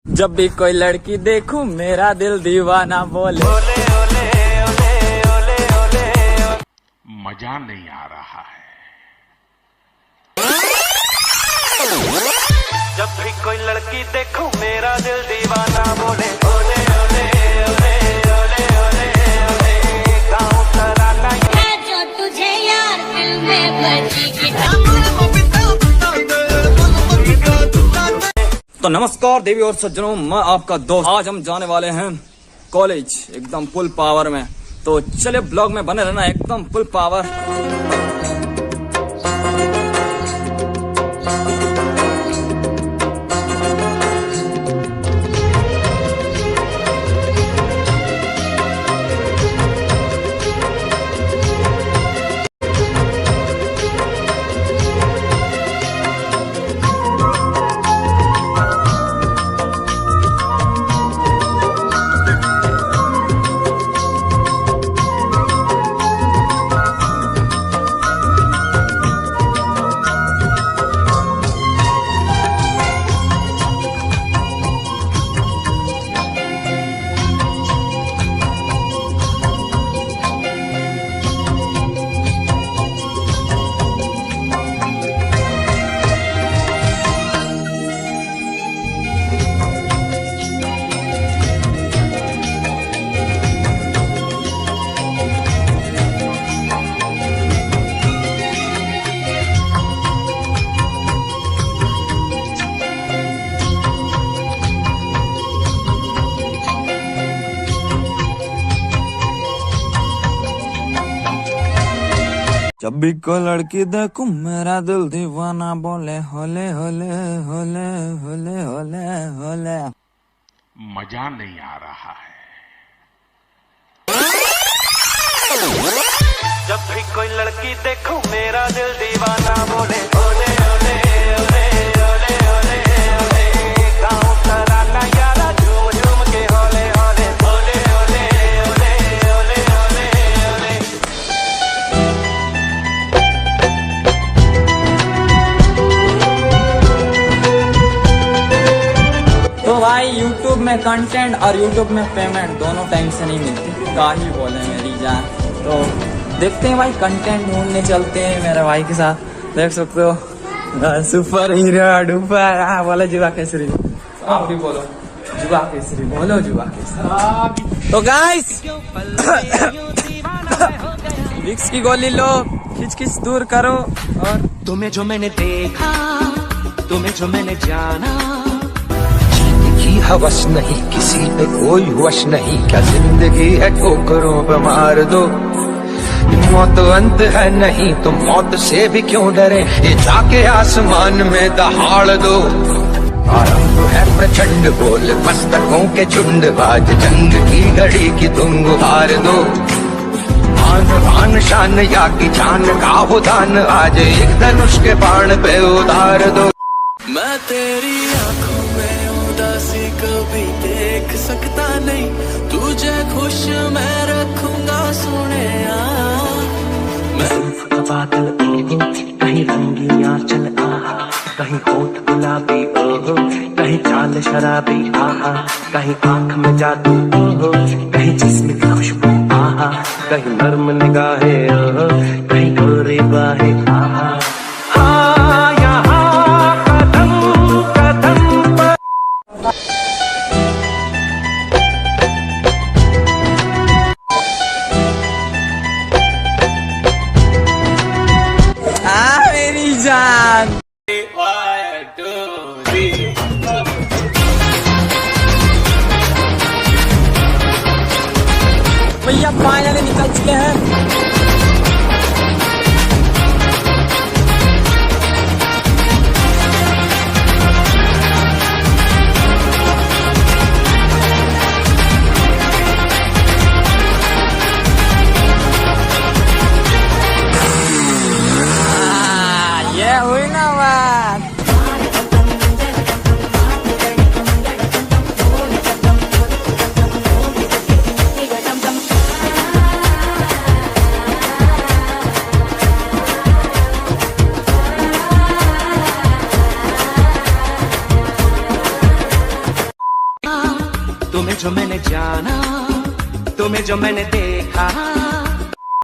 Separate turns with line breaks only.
जब भी कोई लड़की देखूं मेरा दिल दीवाना बोले ओले ओले ओले ओले ओले
मजा नहीं आ रहा है।
जब भी कोई लड़की देखूं मेरा दिल दीवाना बोले ओले ओले ओले ओले ओले ओले गाँव तराना
है जो तुझे यार दिल में बजी
तो नमस्कार देवी और सज्जनों, मैं आपका दोस्त। आज हम जाने वाले हैं कॉलेज एकदम फुल पावर में। तो चलिए ब्लॉग में बने रहना एकदम फुल पावर। जब भी कोई लड़की देखूं मेरा दिल दीवाना बोले होले होले होले होले होले होले
मजा नहीं आ रहा है।
जब भी कोई लड़की देखूं मेरा दिल दीवाना बोले ओले ओले ओले ओले ओले ओले गाँव तराना यारा झूम झूम के होले होले ओले ओले ओले ओले ओले ओले। तो भाई YouTube में कंटेंट और YouTube में पेमेंट दोनों टाइम से नहीं मिलती, क्या ही बोले मेरी जान। तो देखते हैं भाई, कंटेंट ढूंढने चलते हैं मेरे भाई के साथ। देख सकते हो सुपर हीरो डुपर बोलो जुआ केसरी, आप भी बोलो जुआ केसरी, बोलो जुआ केसरी। तो गाइस विक्स की गोली लो, खिच खिच दूर करो। और
तुम्हें जो मैंने देखा, तुम्हें जो मैंने जाना, हवस नहीं किसी पे कोई वश नहीं, क्या जिंदगी है ठोकरों पे मार दो, मौत अंत है नहीं तो मौत से भी क्यों डरे, ये जाके आसमान में दहाड़ दो। आरंभ है प्रचंड बोल मस्तकों के झुंड, बाज जंग की घड़ी की तुम गुहार दो। आन आन शान या की जान का हो दान, आज एक धनुष के बाण पे उतार दो।
मैं तेरी आंखों में उदासी कभी देख सकता नहीं, तुझे खुश मैं रखूंगा सोने।
बादल ओहो, कहीं रंगीन आंचल आहा, कहीं होठ गुलाबी ओहो, कहीं चाल शराबी आहा, कहीं आंख में जादू ओहो, कहीं जिस्म की खुशबू आहा, कहीं नर्म निगाहें ओहो, कहीं गोरी बाहें आहा। हाँ यहाँ कदम कदम पर
मेरी जान। भैया फाइनली निकल चुके हैं। ये हुई ना बात।
तुम्हें जो मैंने जाना, तुम्हें जो मैंने देखा,